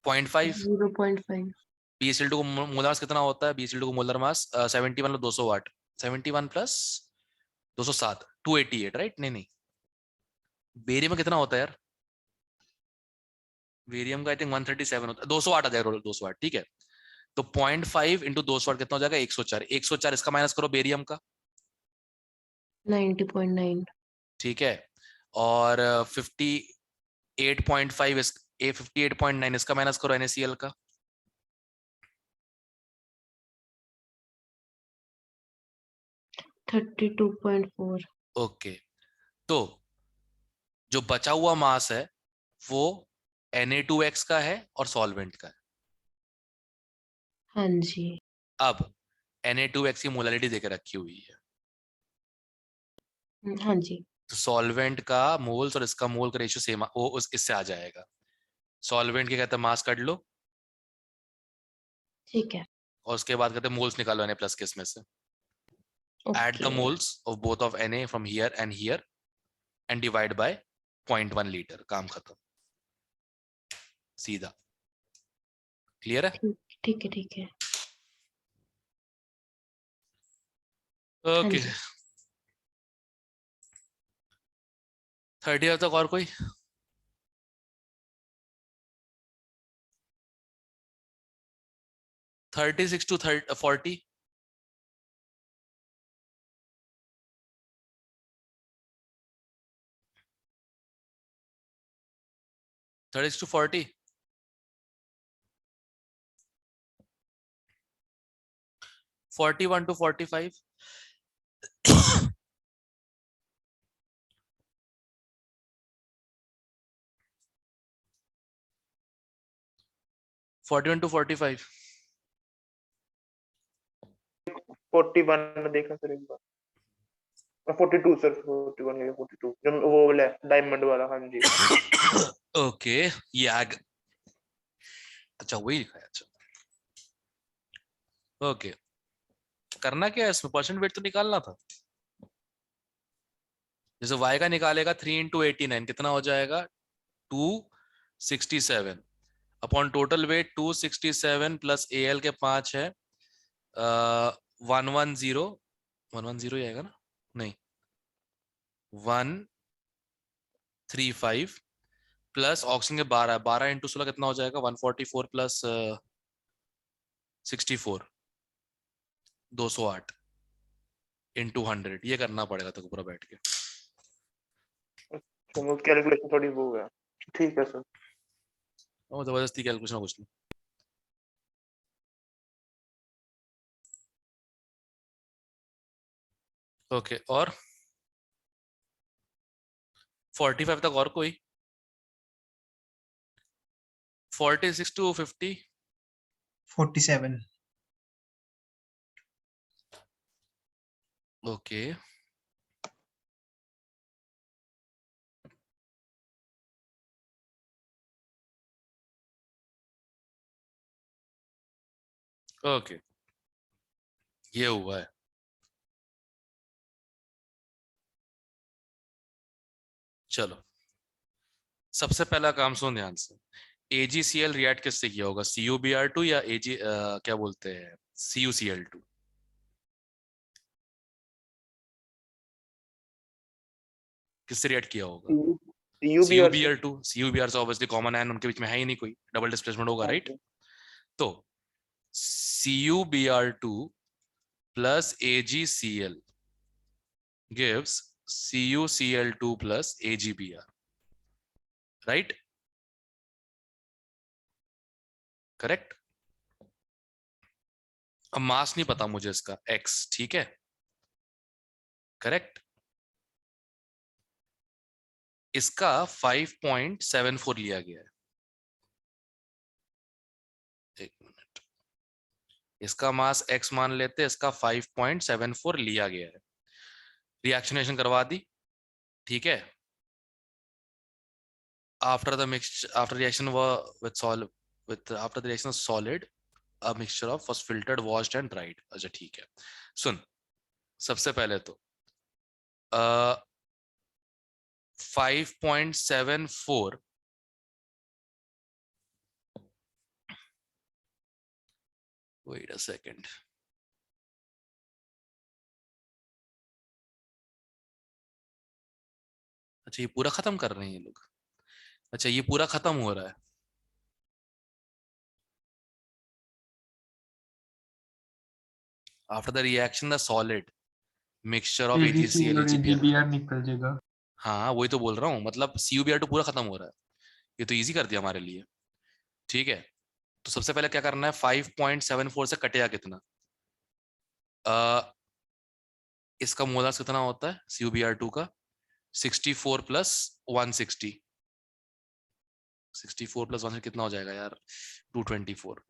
0.5। 0.5। BaCl2 को मोलर मास कितना होता है? BaCl2 को मोलर मास 70 मतलब 200 वाट, 71 प्लस 207, 288, राइट। नहीं नहीं, बेरियम में कितना होता है यार? बेरियम का आई थिंक 137 होता है, 208 आ जाएगा, 208, ठीक है। तो 0.5 इंटू 208 कितना हो जाएगा? 104। 104 इसका माइनस करो बेरियम का, 90.9। ठीक है। और 58.5 इस 58.9 इसका माइनस करो NaCl का, 32.4। ओके। तो जो बचा हुआ मास है वो Na2x का है और सॉल्वेंट का है। हाँ जी। अब Na2X की मोलारिटी देके रखी हुई है, हाँ जी। तो सॉल्वेंट का मोल्स और इसका मोल का रेशियो सेम वो इससे आ जाएगा। सॉल्वेंट के कहते हैं मास काट लो ठीक है। और उसके बाद कहते हैं मोल्स निकालो Na प्लस के इसमें से। Add the okay. moles of both of Na from here and here and divide by 0.1 litre, काम खत्म, सीधा। क्लियर है? ठीक है, ठीक है। हाँ ओके, जी। 30 तक और कोई? Thirty 6 to 40, thirty 6 to 40, 41 to 45, 41 to 45, 41 देखना सर एक बार। 42 सर, 41 या 42 जो वो वाला डायमंड वाला। हाँ जी। ओके, याग, अच्छा वही लिखा है, अच्छा ओके। करना क्या है इसमें, परसेंट वेट तो निकालना था। जैसे y का निकालेगा 3 into 89 कितना हो जाएगा, 267 upon total weight 267 plus AL के 5 है 110, 110 ही आएगा ना, नहीं 135 प्लस ऑक्सीजन के 12, 12 इंटू 16 कितना हो जाएगा, 144 प्लस 64, 208 इंटू 100, ये करना पड़ेगा तो पूरा बैठ के। तो वो कैलकुलेशन थोड़ी वो है। ठीक है सर। वो जबरदस्ती कैलकुलेशन कुछ नहीं। ओके, और 45 तक और कोई? 46 to 50, 47। ओके ओके, ये हुआ है। चलो, सबसे पहला काम सुन ध्यान से, AgCl रिएक्ट किससे किया होगा, CuBr2 या क्या बोलते हैं CuCl2? किससे रिएक्ट किया होगा? UBR से। CuBr2, CuBr से ऑब्वियसली कॉमन आयन उनके बीच में है ही नहीं कोई, डबल डिस्प्लेसमेंट होगा, हाँ राइट? जी। तो CuBr2 plus AgCl gives CuCl2 plus AgBr, right? Correct. अब मास नहीं पता मुझे इसका, x, ठीक है, करेक्ट। इसका 5.74 लिया गया है, एक मिनट, इसका मास x मान लेते हैं, इसका 5.74 लिया गया है। रिएक्शनेशन करवा दी, ठीक है। After the mixture, after reaction with solid, with after the reaction solid a mixture of was filtered, washed and dried। अच्छा ठीक है, सुन, सबसे पहले तो 5.74 wait a second, अच्छा ये पूरा खत्म कर रहे हैं ये लोग, अच्छा ये पूरा खत्म हो रहा है, after the reaction the solid mixture of AgCl और AgBr, AgBr निकल जाएगा। हाँ वही तो बोल रहा हूँ, मतलब CuBr2 पूरा खत्म हो रहा है, ये तो इजी कर दिया हमारे लिए, ठीक है। तो सबसे पहले क्या करना है, 5.74 से कटेगा कितना, इसका मोलास कितना होता है CuBr2 का, 64 प्लस 160, 64 प्लस 1 कितना हो जाएगा यार, 224,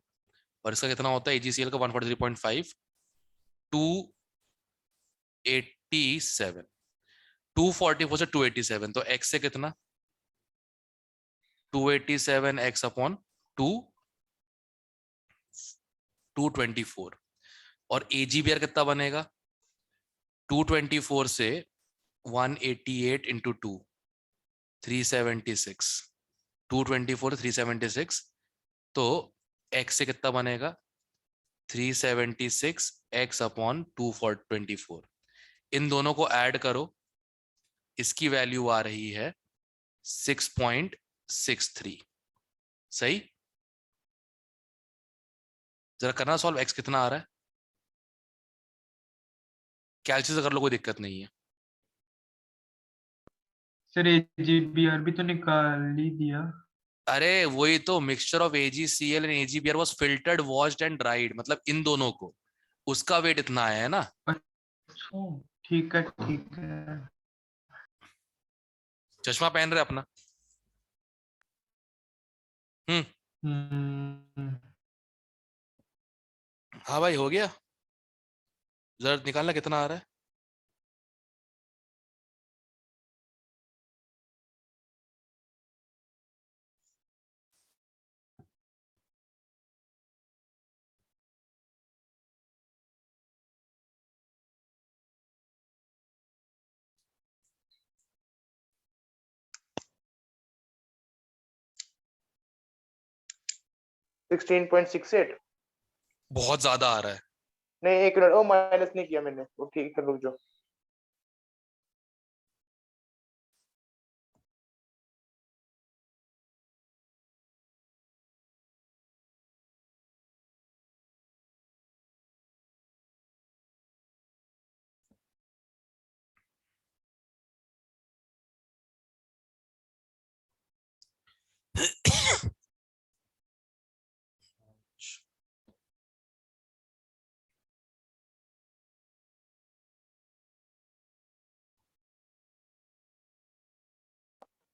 और इसका कितना होता है AgCl का 143.5, 287, 244 से 287, तो x से कितना 287 x अपॉन 224, और AGBR कितना बनेगा 224 से 188 इंटू 2 376, 224 376, तो x से कितना बनेगा 376 x अपॉन 224, इन दोनों को ऐड करो, इसकी वैल्यू आ रही है 6.63। सही, जरा करना सॉल्व, x कितना आ रहा है, कैलसी से कर लो, कोई दिक्कत नहीं है। सर AGBR भी तो निकाल ही दिया। अरे वही तो, mixture of AgCl and AgBr was filtered, washed and dried, मतलब इन दोनों को, उसका वेट इतना आया है ना। अच्छा, ठीक है ठीक है। चश्मा पहन रहे अपना। हम्म, हाँ भाई हो गया, जरा निकालना कितना आ रहा है। है 16.68। बहुत ज्यादा आ रहा है। नहीं, एक मिनट, ओ माइनस नहीं किया मैंने, वो ठीक है, रुक जाओ।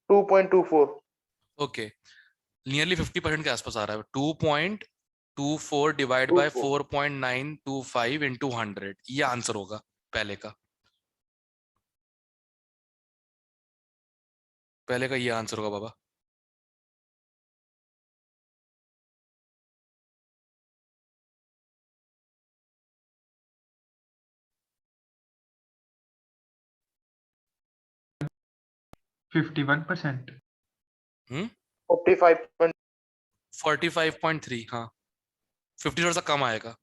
टू 2.24। ओके, नियरली 50% के आसपास आ रहा है। 2.24 डिवाइड बाय 4.925 इंटू 100, ये आंसर होगा पहले का। पहले का ये आंसर होगा बाबा। 51%। 45। 45.3, हाँ 50 थोड़ा सा कम आएगा।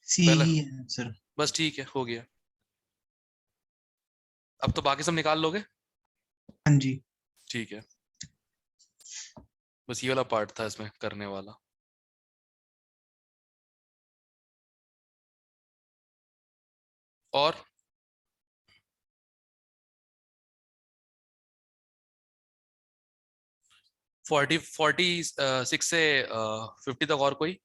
सी पहले ही है सर। बस ठीक है, हो गया। अब तो बाकी सब निकाल लोगे। हाँ जी। ठीक है, बस ये वाला पार्ट था इसमें करने वाला। और 46 से 50 तक और कोई।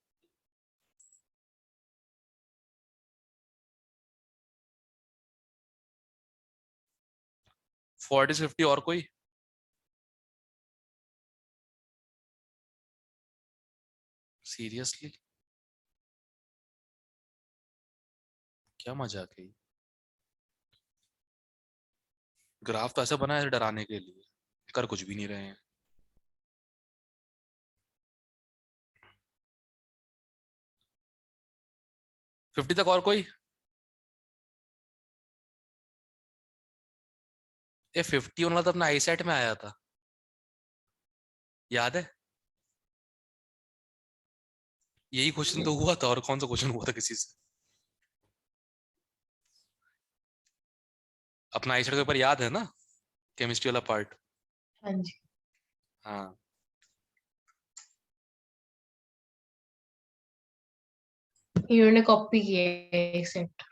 40 से 50 और कोई। सीरियसली, क्या मजाक है। ग्राफ तो ऐसा बना है डराने के लिए, कर कुछ भी नहीं रहे हैं। फिफ्टी तक और कोई। ये 50 वाला तो अपना आई सेट में आया था, याद है। यही क्वेश्चन तो हुआ था, और कौन सा क्वेश्चन हुआ था किसी से। अपना आई सेट के ऊपर याद है ना, केमिस्ट्री वाला पार्ट। हाँ जी। हाँ, इन्होंने कॉपी किया है सेट।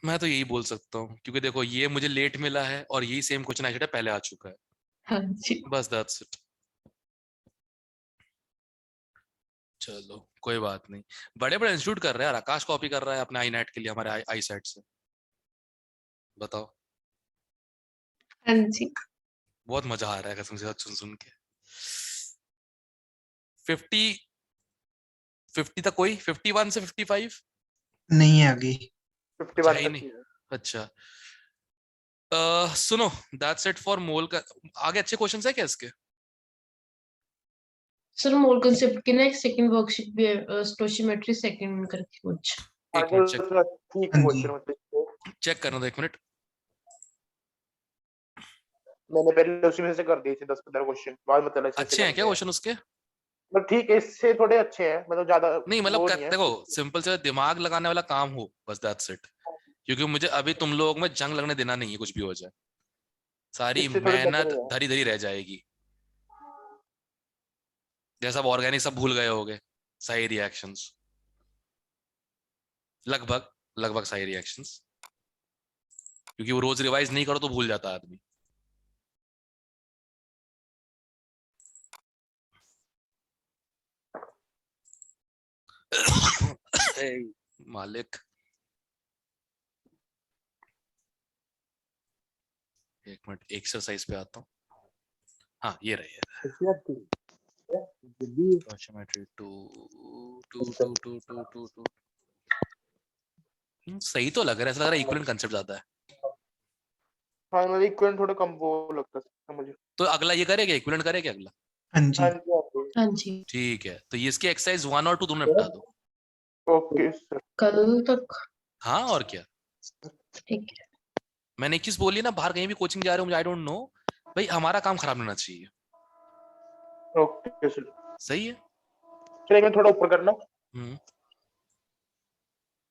मैं तो यही बोल सकता हूँ, क्योंकि देखो ये मुझे लेट मिला है और यही सेम क्वेश्चन आई सेट पहले आ चुका है। हाँ जी। बस दैट्स इट। चलो कोई बात नहीं, बड़े बड़े इंस्टीट्यूट कर रहे हैं यार। आकाश कॉपी कर रहा है अपने आई नेट के लिए हमारे आई सेट से, बताओ। हाँ जी। बहुत मजा आ रहा है कसम से सुन सुन के। 50 तक कोई 51 से 55 नहीं है आगे। 51 है ही तक नहीं। ही है। अच्छा सुनो दैट्स इट फॉर मोल का। आगे अच्छे क्वेश्चंस है क्या इसके? सर मोल कांसेप्ट की ना एक सेकंड वर्कशीट भी है, स्टोइचियोमेट्री सेकंड करके कुछ। एक मिनट चेक ठीक हाँ जी। क्वेश्चन मतलब चेक करना दो, एक मिनट। मैंने पहले उसी में से कर दिए थे 10-15 क्वेश्चन, बाद में तला अच्छे हैं क्या क्वेश्चन उसके? मतलब ठीक है, इससे थोड़े अच्छे हैं, मतलब ज्यादा नहीं मतलब वो नहीं है। देखो सिंपल से दिमाग लगाने वाला काम हो बस, दैट्स इट। क्योंकि मुझे अभी तुम लोगों में जंग लगने देना नहीं है, कुछ भी हो जाए सारी इससे थोड़े मेहनत better है। धरी धरी रह जाएगी। जैसा ऑर्गेनिक सब भूल गए होगे सही रिएक्शंस, लगभग लगभग सही रिएक्शंस, क्योंकि वो रोज रिवाइज नहीं करो तो भूल जाता है आदमी। ए, मालिक एक मिनट एक्सरसाइज पे आता हूँ। हाँ ये रही है ज्योमेट्री 2 सही तो लग रहा है, ऐसा लग रहा है इक्विवेलेंट कांसेप्ट ज्यादा है। हाँ मतलब इक्विवेलेंट थोड़ा कम वो लगता है मुझे। तो अगला ये करेगा, इक्विवेलेंट करेगा अगला? हाँ हाँ जी। जी हाँ जी। हाँ जी, ठीक है तो ये इसकी एक्सरसाइज 1 और 2 दोनों निपटा दो। Okay sir. कल तक। हाँ और क्या। ठीक है। मैंने एक चीज बोली ना, बाहर कहीं भी कोचिंग जा रहे हो मुझे आई डोंट नो, भाई हमारा काम खराब नहीं होना चाहिए। Okay sir. सही है। चलिए मैं थोड़ा ऊपर करना। हम्म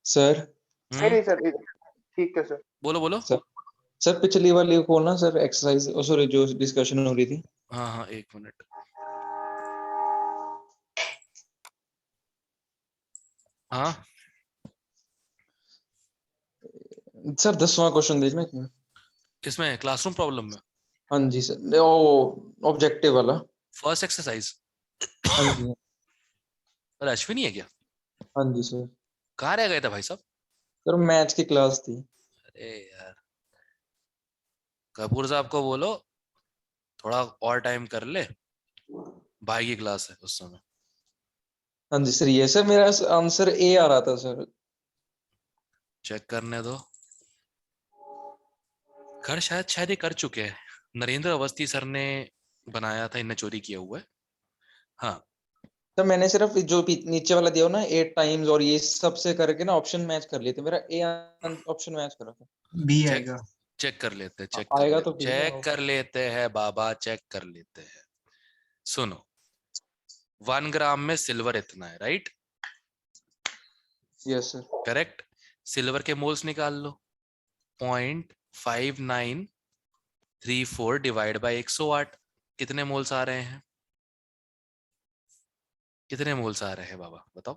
सर नहीं नहीं सर, ठीक है सर। बोलो बोलो। सर सर पिछली वाली को ना सर एक्सरसाइज सॉरी जो डिस्कशन हो रही थी। हाँ हाँ एक मिनट। हाँ सर 10वां क्वेश्चन देखना एक मिनट। इसमें क्लासरूम प्रॉब्लम में हाँ जी सर ओ ऑब्जेक्टिव वाला। First exercise. हाँ जी अरे अश्विनी है क्या? हाँ जी सर। कहाँ रह गए थे भाई साहब? सर मैथ्स की क्लास थी। अरे यार कपूर साहब को बोलो थोड़ा और टाइम कर ले, भाई की क्लास है उस समय। हाँ जी सर ये सर मेरा आंसर ए आ रहा था सर। चेक करने दो। कर शायद शायद ये कर चुके हैं, नरेंद्र अवस्थी सर ने बनाया था, इनने चोरी किया हुआ है। हाँ तो मैंने सिर्फ जो नीचे वाला दिया हो ना 8 टाइम्स और ये सबसे करके ना ऑप्शन मैच कर लिए थे, मेरा ए ऑप्शन मैच करा था। बी चेक आएगा। चेक कर लेते हैं, आएगा तो फिर चेक कर लेते हैं बाबा, चेक कर लेते हैं। सुनो 1 ग्राम में सिल्वर इतना है, right? Yes sir. Correct. Silver के मोल्स निकाल लो। 0.5934 डिवाइड बाय 108, कितने मोल्स आ रहे हैं? कितने मोल्स आ रहे हैं बाबा बताओ?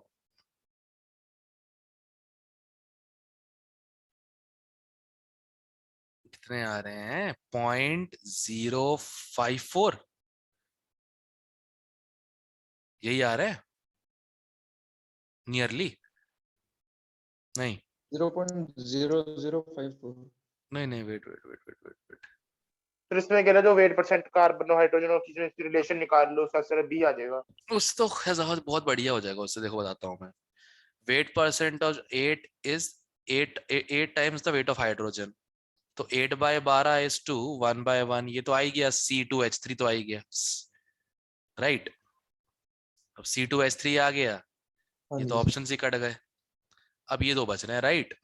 कितने आ रहे हैं? 0.054 यही आ रहा है नियरली। नहीं 0.0054। नहीं नहीं wait wait wait wait wait wait. फिर इसमें कह रहा जो weight percent carbon hydrogen oxygen इसकी रिलेशन निकाल लो, उसका आंसर बी आ जाएगा। उस तो खैर बहुत बढ़िया हो जाएगा उससे। देखो बताता हूँ मैं। Wait percent of 8 is 8 times the weight of hydrogen. तो 8/12 इज 2, 1/1 ये तो आ ही गया, C2H3 तो आ ही गया, राइट? अब C2H3 आ गया, हाँ ये तो जी ऑप्शन ही कट गए। अब ये दो बच रहे हैं, राइट?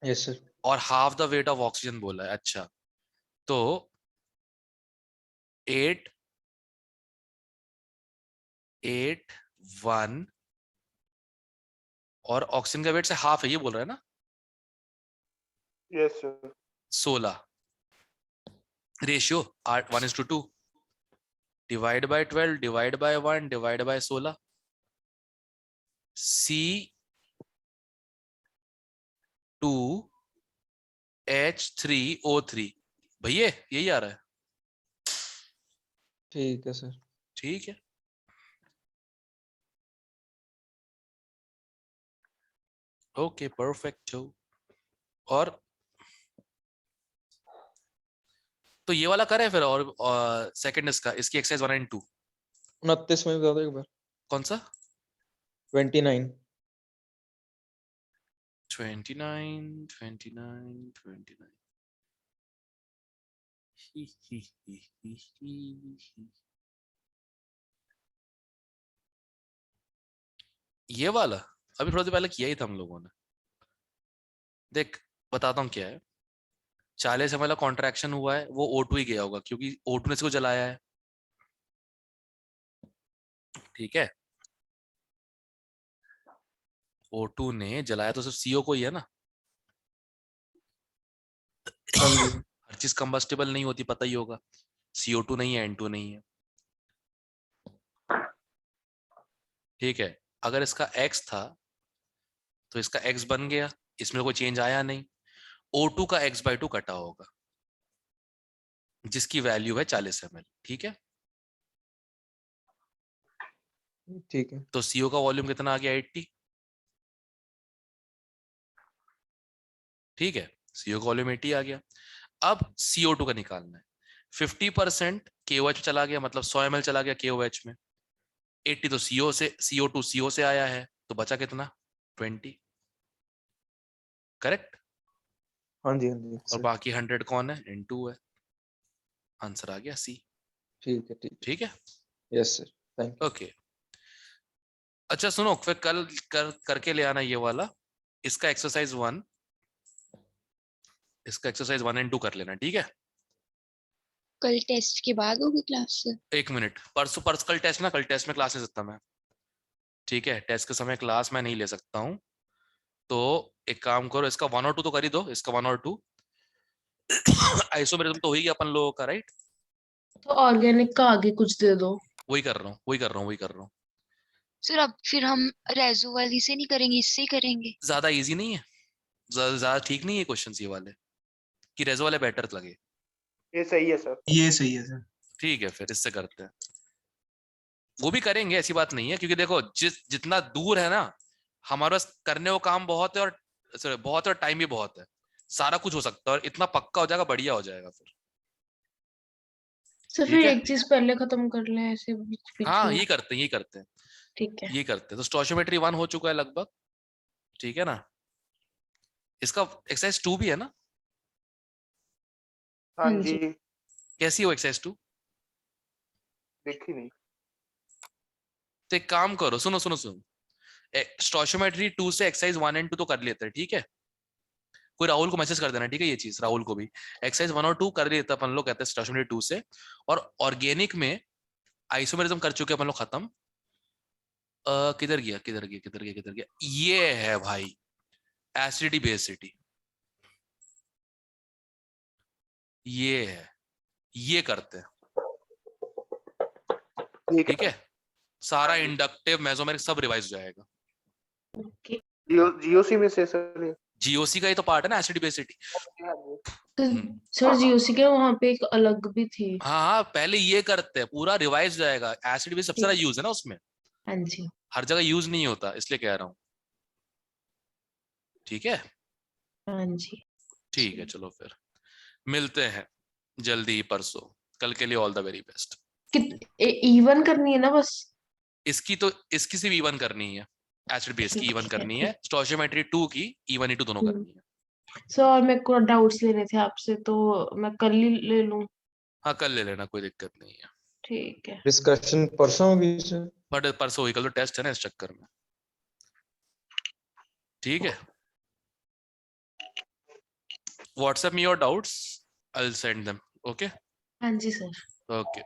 Yes sir. और half the weight of oxygen बोला है। अच्छा तो 8 8 1 और ऑक्सीजन का वेट से हाफ है ये बोल रहा है ना? Yes sir. 16 ratio 1:2 divide by 12 divide by 1 divide by 16 C2H3O3 भैया यही आ रहा है। ठीक है सर। ठीक है ओके परफेक्ट। और तो ये वाला करें फिर, और सेकंड इसका, इसकी एक्सरसाइज 1 और 2 29 में बता दो एक बार। कौन सा 29 29 29 29 ये वाला अभी थोड़ी देर पहले किया ही था हम लोगों ने। देख बताता हूँ क्या है। 40 ml कॉन्ट्रैक्शन हुआ है, वो O2 ही गया होगा क्योंकि O2 ने इसको जलाया है। ठीक है, O2 ने जलाया तो सिर्फ CO को ही है ना। हाँ जी हर चीज कंबस्टिबल नहीं होती, पता ही होगा। CO2 नहीं है, N2 नहीं है। ठीक है, अगर इसका X था तो इसका X बन गया, इसमें कोई चेंज आया नहीं। O2 का X/2 कटा होगा जिसकी वैल्यू है 40 ml। ठीक है, ठीक है। तो CO का वॉल्यूम कितना आ गया 80। ठीक है, CO का वॉल्यूम 80 आ गया। अब CO2 का निकालना है। 50% KOH चला गया, मतलब 100 ml चला गया KOH में। 80 तो CO2 CO से आया है, तो बचा कितना 20। करेक्ट। हाँ जी हाँ जी और सर। बाकी 100 कौन है, N2 है। आंसर आ गया C। ठीक है ठीक ठीक है, है। Yes sir, thank you. Okay. अच्छा सुनो, फिर कल करके ले आना ये वाला। इसका एक्सरसाइज 1, इसका एक्सरसाइज 1 और 2 कर लेना। ठीक है, कल टेस्ट के बाद होगी क्लास सर? 1 मिनट। परसों कल टेस्ट ना, कल टेस्ट में क्लास ले सकता मैं। ठीक है, टेस्ट के समय क्लास मैं नहीं ले सकता हूँ। तो एक काम करो, इसका 1 और 2 तो कर ही दो, इसका 1 और 2। आइसोमेरिज्म तो हो ही गया अपन लोगों का, राइट। तो ऑर्गेनिक का आगे कुछ दे दो। वही कर रहा हूँ। सर अब फिर हम रेजो वाली से नहीं करेंगे, इससे ही करेंगे। ज्यादा इजी नहीं है, ज्यादा ठीक नहीं है क्वेश्चन ये वाले, कि रेजो वाले बेटर लगे। ये सही है सर। ये सही है सर। ठीक है, फिर इससे करते हैं। वो भी करेंगे, ऐसी बात नहीं है, क्योंकि देखो जितना दूर है ना, हमारे पास करने को काम बहुत है, और बहुत है, और टाइम भी बहुत है। सारा कुछ हो सकता है, और इतना पक्का हो जाएगा, बढ़िया हो जाएगा फिर। तो ठीक फिर है, एक चीज पहले खत्म कर लें ऐसे बीच बीच हाँ में। ये करते हैं ठीक है। तो स्टोइचियोमेट्री 1 हो चुका है लगभग। ठीक है ना, इसका एक्सरसाइज 2 भी है ना। हाँ हाँ जी, जी। कैसी हो एक्सरसाइज 2? देखी नहीं। तो एक काम करो, सुनो स्टोइचियोमेट्री 2 से एक्सरसाइज 1 और 2 तो कर लेते हैं। ठीक है, कोई राहुल को मैसेज कर देना। ठीक है, ये चीज राहुल को भी एक्सरसाइज 1 और 2 कर लेते अपन लोग, कहते हैं स्टोइचियोमेट्री 2 से। और ऑर्गेनिक में आइसोमेरिज्म कर चुके अपन लोग, खत्म। किधर गया, ये है भाई, एसिडिटी बेसिटी। ये है, ये करते हैं। ठीक है, सारा इंडक्टिव मेसोमेरिक सब रिवाइज हो जाएगा। ओके। जीओसी में से सर ये। जीओसी का ही तो पार्ट है ना, एसिडिटी बेसिटी। तो सर जीओसी के वहां पे एक अलग भी थी। हाँ, पहले ये करते हैं, पूरा रिवाइज हो जाएगा। एसिडिटी बेस सबसे ज्यादा यूज है ना उसमें, हाँ जी। हर जगह यूज नहीं होता, इसलिए कह रहा हूँ। ठीक है, हाँ जी। ठीक है, चलो फिर मिलते हैं जल्दी ही परसों। कल के लिए all the very best. Even करनी है ना बस। इसकी सिर्फ E1 करनी है, एसिड बेस की E1 करनी है। ठीक। स्टोइचियोमेट्री 2 की E1 E2 दोनों करनी है। सर और मेरे को डाउट्स लेने थे आपसे, तो मैं कल ही ले लूं? हाँ, कल ले लेना, कोई दिक्कत नहीं है। ठीक है। डिस्कशन परसों होगी सर। बट परसों हुई, कल तो टेस्ट है ना, इस चक्कर में। ठीक है, WhatsApp me your doubts, I will send them. Okay हाँ जी सर। ओके।